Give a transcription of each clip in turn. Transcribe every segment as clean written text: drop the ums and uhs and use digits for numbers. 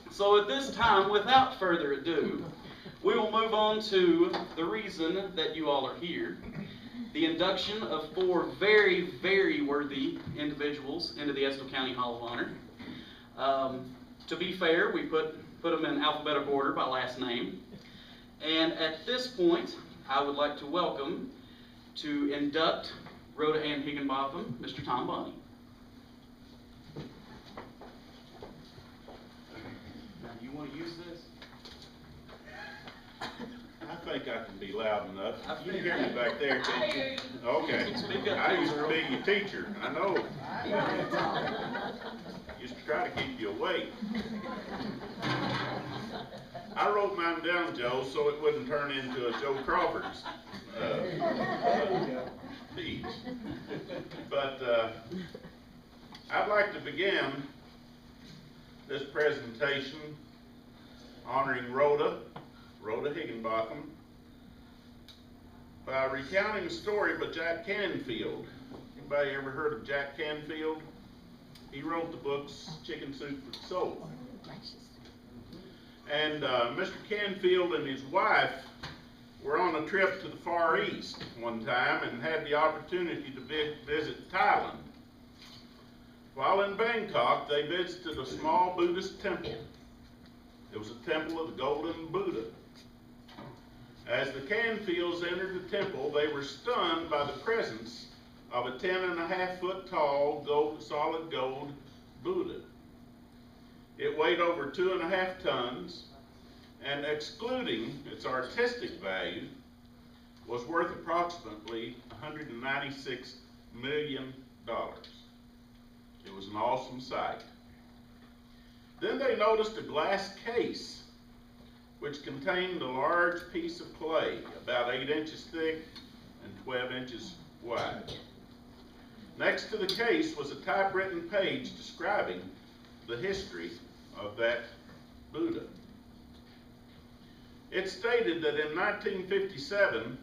So at this time, without further ado, we will move on to the reason that you all are here. The induction of four very, very worthy individuals into the Estill County Hall of Honor. To be fair, we put them in alphabetical order by last name. And at this point, I would like to welcome to induct Rhoda and Higginbotham, Mr. Tom Bonny. Now, do you want to use this? I think I can be loud enough. You can hear me back there, can't you? Okay. Speak up, I used to Earl. be your teacher, I know. Used to try to keep you awake. I wrote mine down, Joe, so it wouldn't turn into a Joe Crawford's speech. But I'd like to begin this presentation honoring Rhoda Higginbotham, by recounting a story by Jack Canfield. Anybody ever heard of Jack Canfield? He wrote the books Chicken Soup for the Soul. And Mr. Canfield and his wife were on a trip to the Far East one time and had the opportunity to visit Thailand. While in Bangkok, they visited a small Buddhist temple. It was a temple of the Golden Buddha. As the Canfields entered the temple, they were stunned by the presence of a 10.5-foot tall solid gold Buddha. It weighed over 2.5 tons, and excluding its artistic value, was worth approximately $196 million. It was an awesome sight. Then they noticed a glass case which contained a large piece of clay, about 8 inches thick and 12 inches wide. Next to the case was a typewritten page describing the history of that Buddha. It stated that in 1957,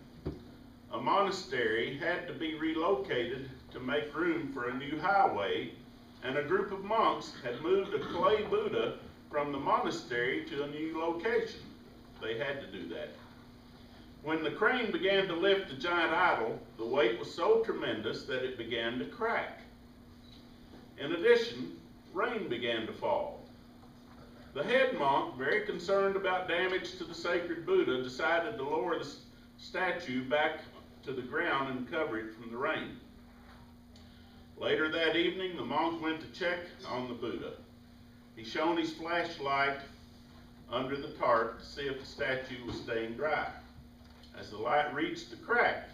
a monastery had to be relocated to make room for a new highway, and a group of monks had moved a clay Buddha from the monastery to a new location. They had to do that. When the crane began to lift the giant idol, the weight was so tremendous that it began to crack. In addition, rain began to fall. The head monk, very concerned about damage to the sacred Buddha, decided to lower the statue back to the ground and cover it from the rain. Later that evening, the monk went to check on the Buddha. He shone his flashlight under the tarp to see if the statue was staying dry. As the light reached the crack,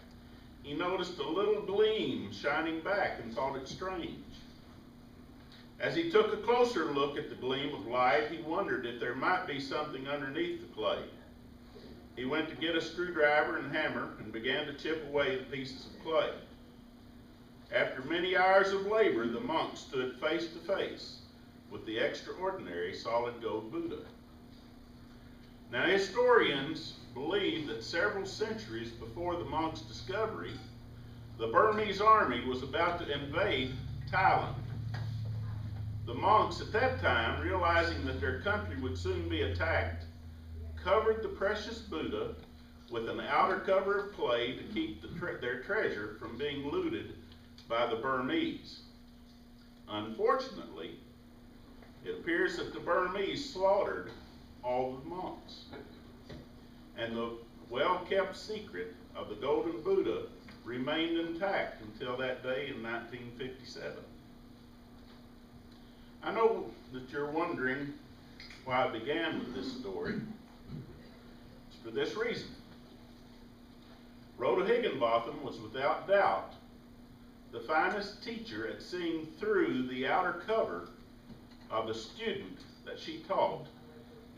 he noticed a little gleam shining back and thought it strange. As he took a closer look at the gleam of light, he wondered if there might be something underneath the clay. He went to get a screwdriver and hammer and began to chip away the pieces of clay. After many hours of labor, the monk stood face to face with the extraordinary solid gold Buddha. Now, historians believe that several centuries before the monk's discovery, the Burmese army was about to invade Thailand. The monks at that time, realizing that their country would soon be attacked, covered the precious Buddha with an outer cover of clay to keep their treasure from being looted by the Burmese. Unfortunately, it appears that the Burmese slaughtered all the monks, and the well-kept secret of the Golden Buddha remained intact until that day in 1957. I know that you're wondering why I began with this story. It's for this reason. Rhoda Higginbotham was without doubt the finest teacher at seeing through the outer cover of the student that she taught,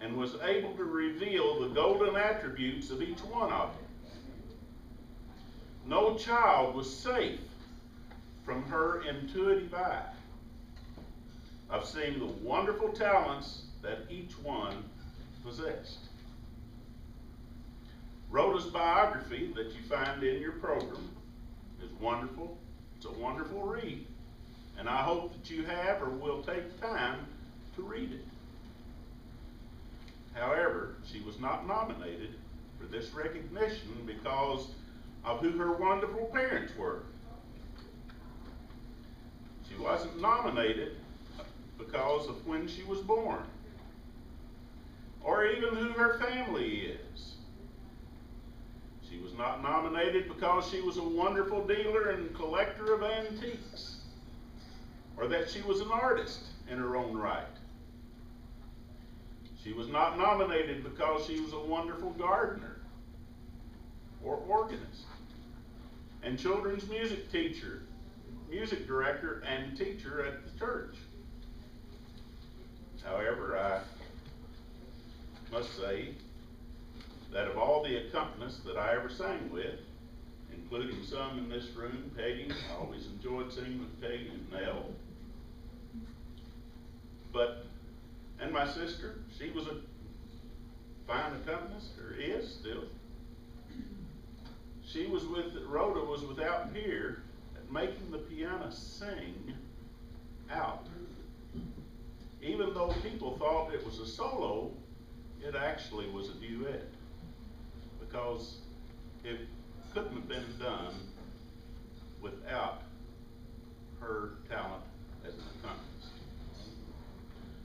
and was able to reveal the golden attributes of each one of them. No child was safe from her intuitive eye of seeing the wonderful talents that each one possessed. Rhoda's biography that you find in your program is wonderful. It's a wonderful read, and I hope that you have or will take time to read it. However, she was not nominated for this recognition because of who her wonderful parents were. She wasn't nominated because of when she was born, or even who her family is. She was not nominated because she was a wonderful dealer and collector of antiques, or that she was an artist in her own right. She was not nominated because she was a wonderful gardener, or organist, and children's music teacher, music director, and teacher at the church. However, I must say that of all the accompanists that I ever sang with, including some in this room, Peggy, I always enjoyed singing with Peggy and Nell. And my sister, she was a fine accompanist, or is still. Rhoda was without peer at making the piano sing out. Even though people thought it was a solo, it actually was a duet, because it couldn't have been done without her talent as an accompanist.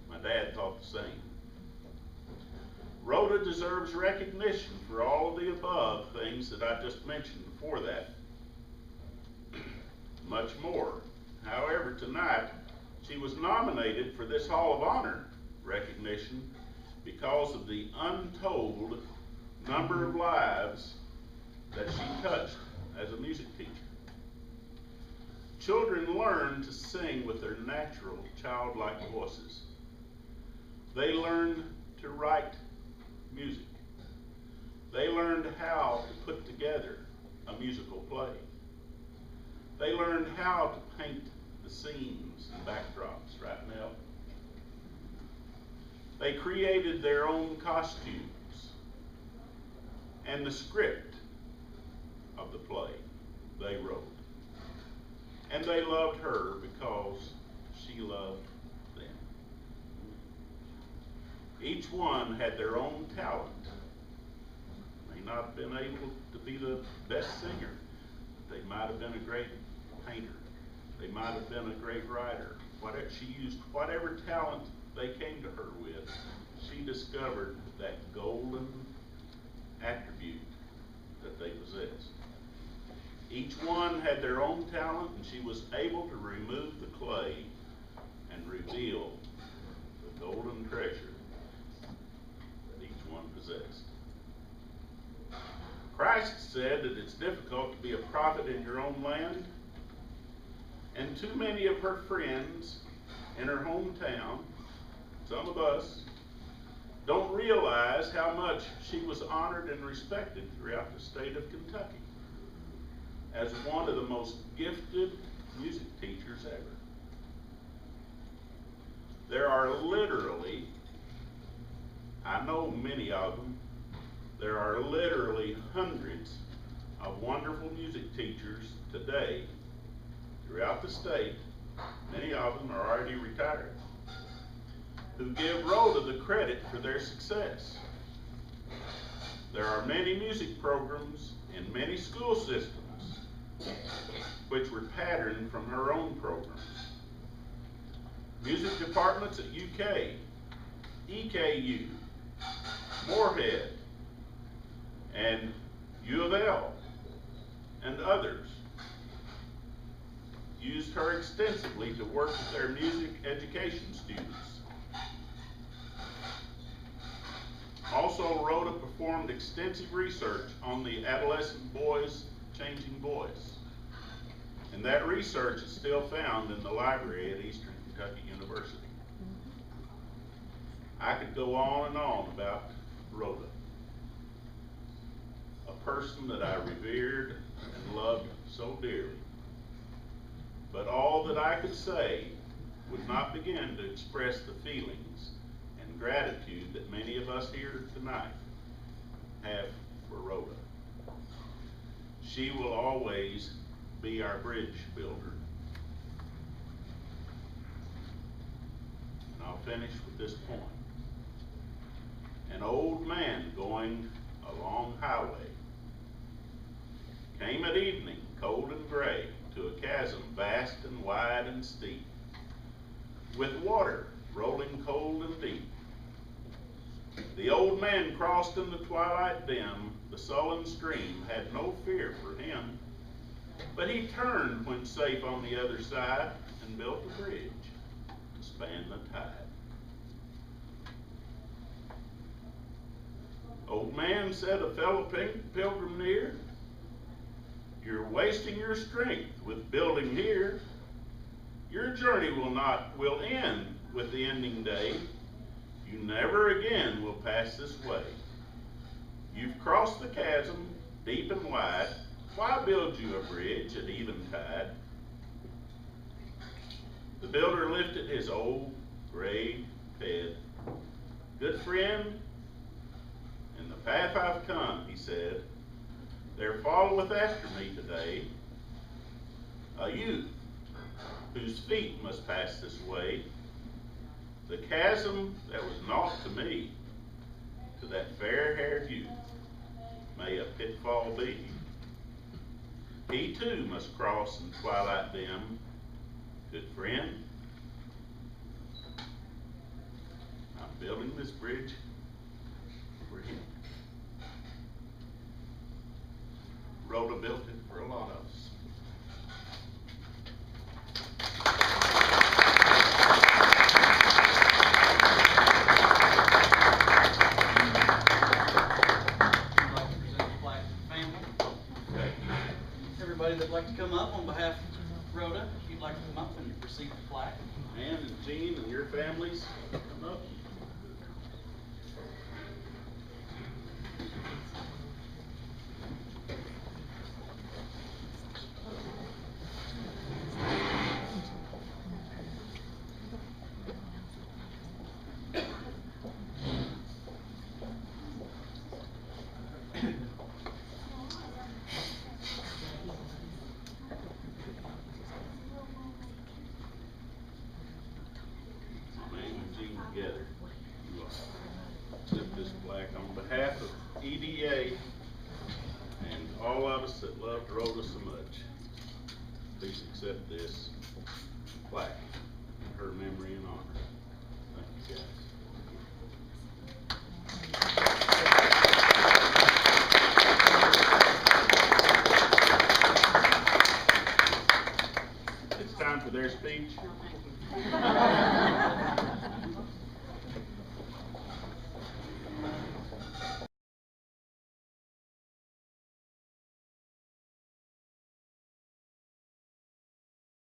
My dad taught the same. Rhoda deserves recognition for all of the above things that I just mentioned before that. Much more. However, tonight, she was nominated for this Hall of Honor recognition because of the untold number of lives that she touched as a music teacher. Children learn to sing with their natural, childlike voices. They learn to write music. They learned how to put together a musical play. They learned how to paint the scenes and backdrops, right, Nell? They created their own costumes and the script of the play they wrote. And they loved her because she loved them. Each one had their own talent. May not have been able to be the best singer. They might have been a great painter. They might have been a great writer. She used whatever talent they came to her with. She discovered that golden attribute that they possessed. Each one had their own talent, and she was able to remove the clay and reveal the golden treasure that each one possessed. Christ said that it's difficult to be a prophet in your own land, and too many of her friends in her hometown, some of us, don't realize how much she was honored and respected throughout the state of Kentucky as one of the most gifted music teachers ever. There are literally, I know many of them, there are literally hundreds of wonderful music teachers today throughout the state. Many of them are already retired, who give Rhoda the credit for their success. There are many music programs in many school systems which were patterned from her own programs. Music departments at UK, EKU, Moorhead, and U of L, and others used her extensively to work with their music education students. Also, Rhoda performed extensive research on the adolescent boys' changing voice. And that research is still found in the library at Eastern Kentucky University. I could go on and on about Rhoda, a person that I revered and loved so dearly. But all that I could say would not begin to express the feelings and gratitude that many of us here tonight have for Rhoda. She will always be our bridge builder. And I'll finish with this point. an old man going a long highway. Came at evening, cold and gray, to a chasm vast and wide and steep, with water rolling cold and deep. The old man crossed in the twilight dim, the sullen stream had no fear for him, but he turned when safe on the other side and built a bridge to span the tide. Old man, said a fellow pilgrim near, you're wasting your strength with building here. Your journey will end with the ending day. You never again will pass this way. You've crossed the chasm deep and wide. Why build you a bridge at eventide? The builder lifted his old gray head. Good friend, in the path I've come, he said, there followeth after me today a youth whose feet must pass this way. The chasm that was naught to me, to that fair-haired youth, may a pitfall be. He too must cross in twilight dim. Good friend, I'm building this bridge for him. Rhoda built it for a lot of us. Everybody that'd like to come up on behalf of Rhoda, if you'd like to come up and receive the plaque. Ann and Jean and your families, come up. Together. You accept this plaque on behalf of EDA and all of us that loved Rhoda so much. Please accept this plaque in her memory and honor. Thank you, guys. It's time for their speech.